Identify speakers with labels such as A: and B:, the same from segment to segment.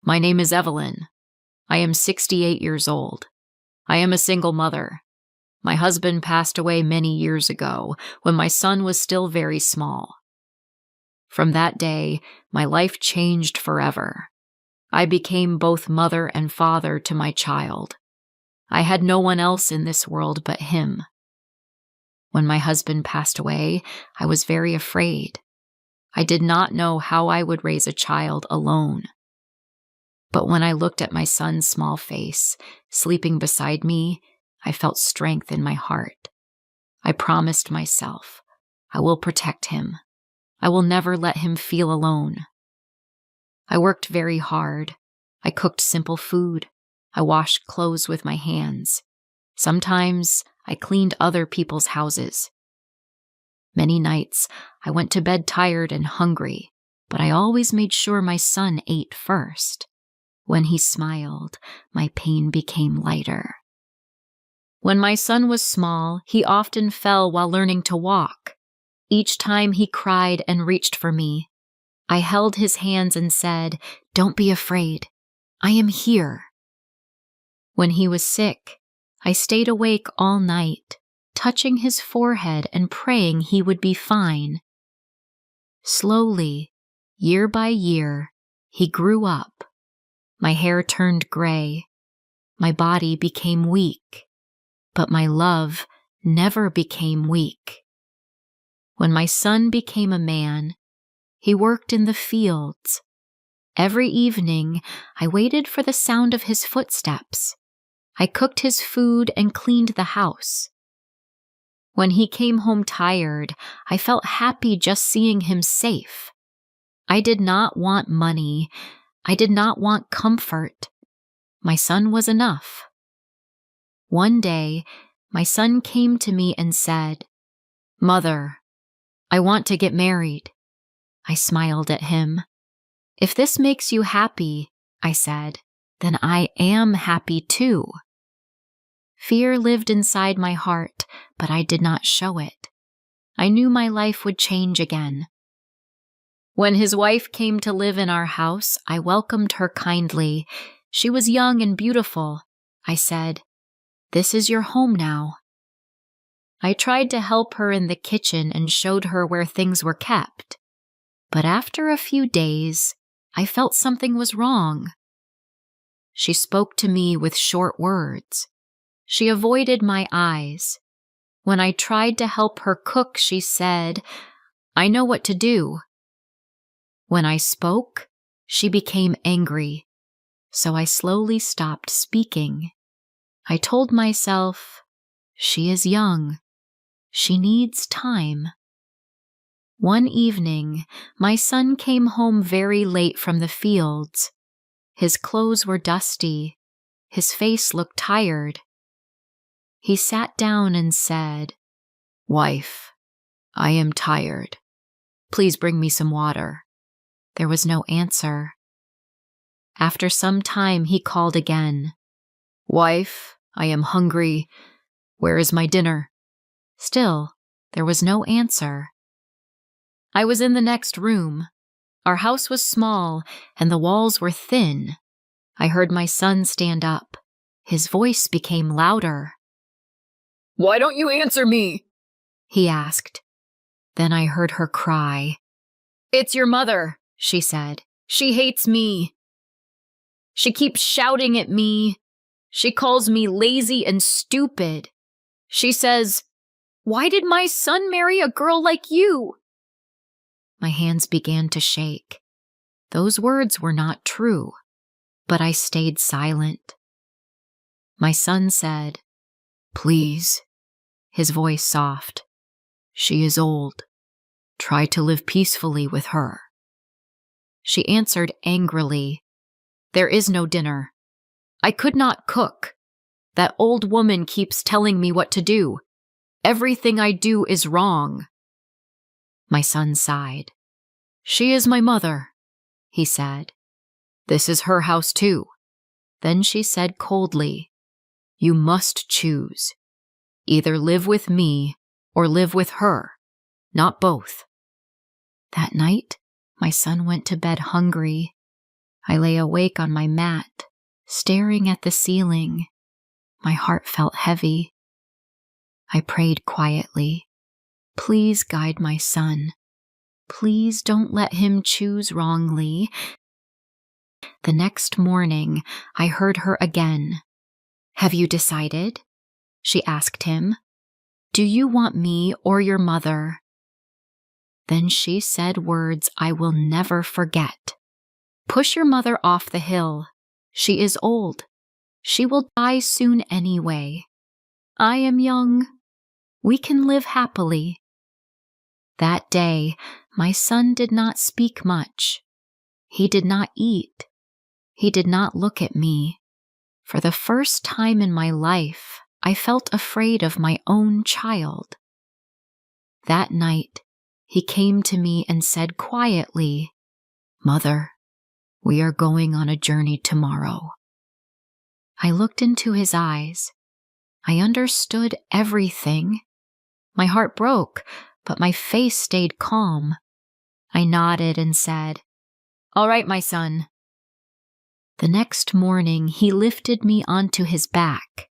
A: My name is Evelyn. I am 68 years old. I am a single mother. My husband passed away many years ago when my son was still very small. From that day, my life changed forever. I became both mother and father to my child. I had no one else in this world but him. When my husband passed away, I was very afraid. I did not know how I would raise a child alone. But when I looked at my son's small face, sleeping beside me, I felt strength in my heart. I promised myself, I will protect him. I will never let him feel alone. I worked very hard. I cooked simple food. I washed clothes with my hands. Sometimes I cleaned other people's houses. Many nights I went to bed tired and hungry, but I always made sure my son ate first. When he smiled, my pain became lighter. When my son was small, he often fell while learning to walk. Each time he cried and reached for me, I held his hands and said, "Don't be afraid. I am here." When he was sick, I stayed awake all night, touching his forehead and praying he would be fine. Slowly, year by year, he grew up. My hair turned gray. My body became weak. But my love never became weak. When my son became a man, he worked in the fields. Every evening, I waited for the sound of his footsteps. I cooked his food and cleaned the house. When he came home tired, I felt happy just seeing him safe. I did not want money. I did not want comfort. My son was enough. One day, my son came to me and said, "Mother, I want to get married." I smiled at him. "If this makes you happy," I said, "then I am happy too." Fear lived inside my heart, but I did not show it. I knew my life would change again. When his wife came to live in our house, I welcomed her kindly. She was young and beautiful. I said, "This is your home now." I tried to help her in the kitchen and showed her where things were kept. But after a few days, I felt something was wrong. She spoke to me with short words. She avoided my eyes. When I tried to help her cook, she said, "I know what to do." When I spoke, she became angry, so I slowly stopped speaking. I told myself, she is young. She needs time. One evening, my son came home very late from the fields. His clothes were dusty. His face looked tired. He sat down and said, "Wife, I am tired. Please bring me some water." There was no answer. After some time, he called again. "Wife, I am hungry. Where is my dinner?" Still, there was no answer. I was in the next room. Our house was small, and the walls were thin. I heard my son stand up. His voice became louder. "Why don't you answer me?" he asked. Then I heard her cry. "It's your mother," she said. "She hates me. She keeps shouting at me. She calls me lazy and stupid. She says, 'Why did my son marry a girl like you?'" My hands began to shake. Those words were not true, but I stayed silent. My son said, "Please," his voice soft. "She is old. Try to live peacefully with her." She answered angrily, "There is no dinner. I could not cook. That old woman keeps telling me what to do. Everything I do is wrong." My son sighed. "She is my mother," he said. "This is her house too." Then she said coldly, "You must choose. Either live with me or live with her, not both." That night, my son went to bed hungry. I lay awake on my mat, staring at the ceiling. My heart felt heavy. I prayed quietly. Please guide my son. Please don't let him choose wrongly. The next morning, I heard her again. Have you decided? She asked him. Do you want me or your mother? Then she said words I will never forget. Push your mother off the hill. She is old. She will die soon anyway. I am young. We can live happily. That day, my son did not speak much. He did not eat. He did not look at me. For the first time in my life, I felt afraid of my own child. That night, he came to me and said quietly, Mother, we are going on a journey tomorrow. I looked into his eyes. I understood everything. My heart broke, but my face stayed calm. I nodded and said, All right, my son. The next morning, he lifted me onto his back.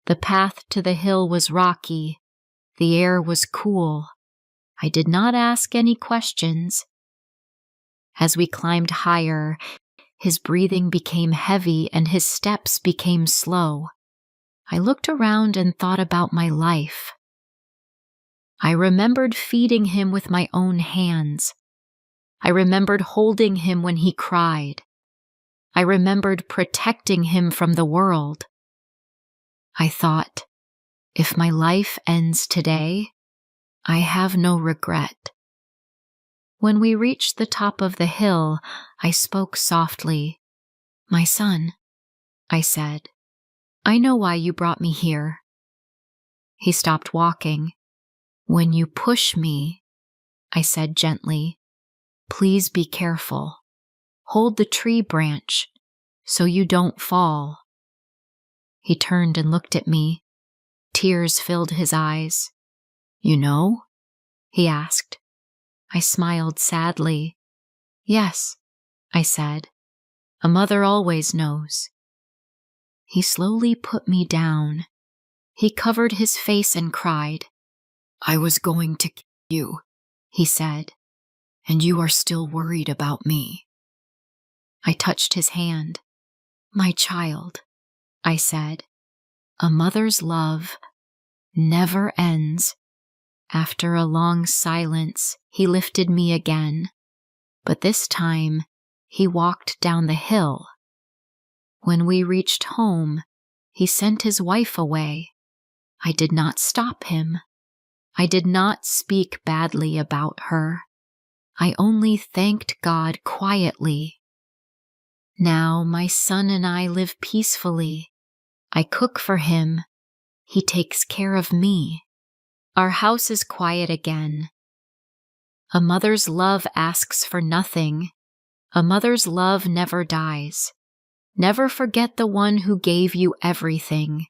A: The path to the hill was rocky. The air was cool. I did not ask any questions. As we climbed higher, his breathing became heavy and his steps became slow. I looked around and thought about my life. I remembered feeding him with my own hands. I remembered holding him when he cried. I remembered protecting him from the world. I thought, if my life ends today, I have no regret. When we reached the top of the hill, I spoke softly. My son, I said, I know why you brought me here. He stopped walking. When you push me, I said gently, please be careful. Hold the tree branch so you don't fall. He turned and looked at me. Tears filled his eyes. You know? He asked. I smiled sadly. Yes, I said. A mother always knows. He slowly put me down. He covered his face and cried. I was going to kill you, he said, and you are still worried about me. I touched his hand. My child, I said, a mother's love never ends. After a long silence, he lifted me again, but this time he walked down the hill. When we reached home, he sent his wife away. I did not stop him. I did not speak badly about her. I only thanked God quietly. Now my son and I live peacefully. I cook for him. He takes care of me. Our house is quiet again. A mother's love asks for nothing. A mother's love never dies. Never forget the one who gave you everything.